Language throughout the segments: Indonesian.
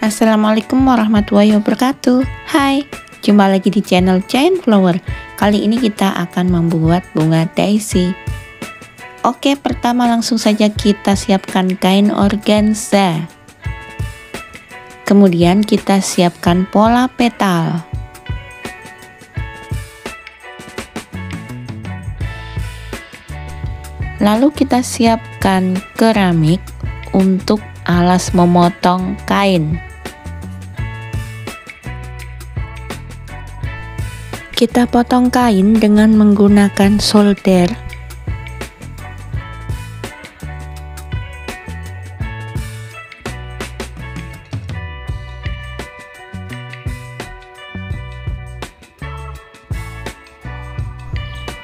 Assalamualaikum warahmatullahi wabarakatuh. Hai, jumpa lagi di channel Giant Flower. Kali ini kita akan membuat bunga daisy. Oke, pertama langsung saja kita siapkan kain organza. Kemudian kita siapkan pola petal. Lalu kita siapkan keramik untuk alas memotong kain. Kita potong kain dengan menggunakan solder.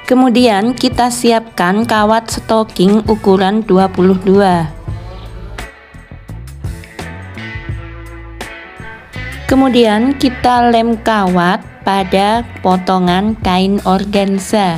Kemudian kita siapkan kawat stocking ukuran 22. Kemudian kita lem kawat pada potongan kain organza.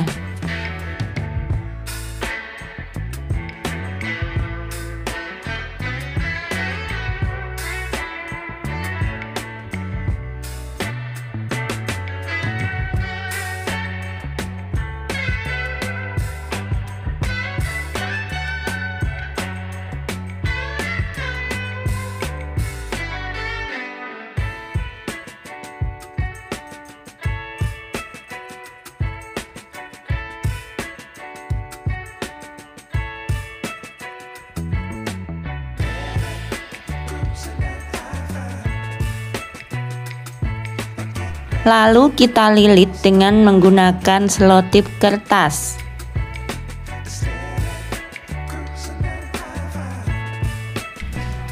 Lalu kita lilit dengan menggunakan selotip kertas.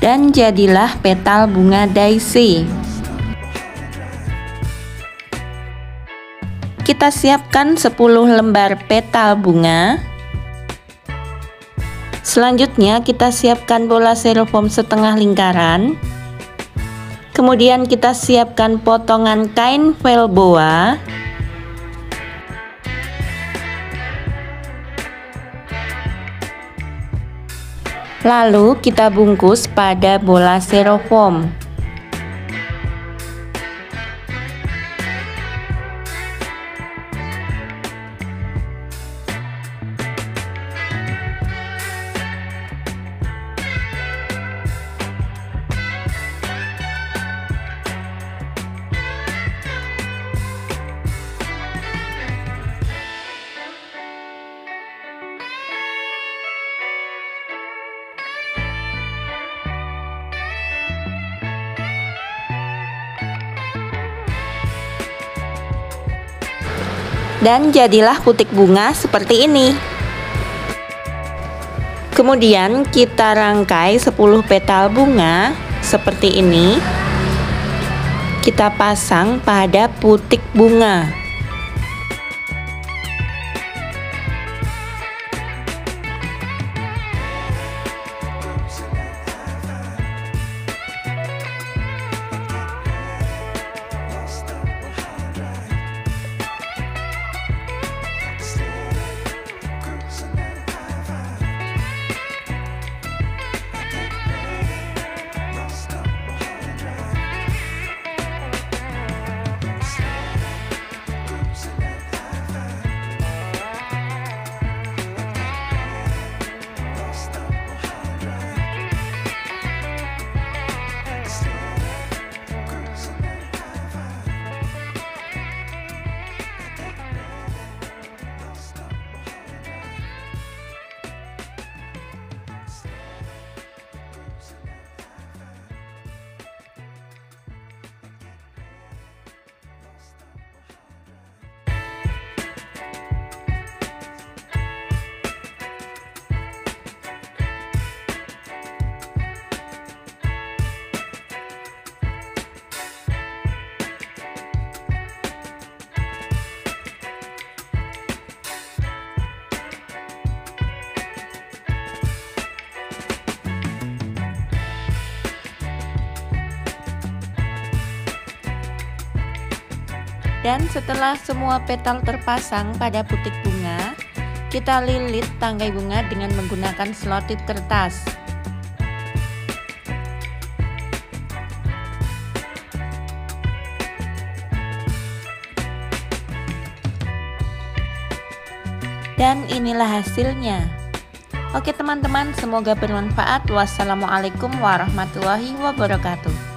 Dan jadilah petal bunga daisy. Kita siapkan 10 lembar petal bunga. Selanjutnya kita siapkan bola styrofoam setengah lingkaran. Kemudian kita siapkan potongan kain vel boa. Lalu kita bungkus pada bola styrofoam. Dan jadilah putik bunga seperti ini. Kemudian kita rangkai 10 petal bunga seperti ini. Kita pasang pada putik bunga. Dan setelah semua petal terpasang pada putik bunga, kita lilit tangkai bunga dengan menggunakan selotip kertas. Dan inilah hasilnya. Oke teman-teman, semoga bermanfaat. Wassalamualaikum warahmatullahi wabarakatuh.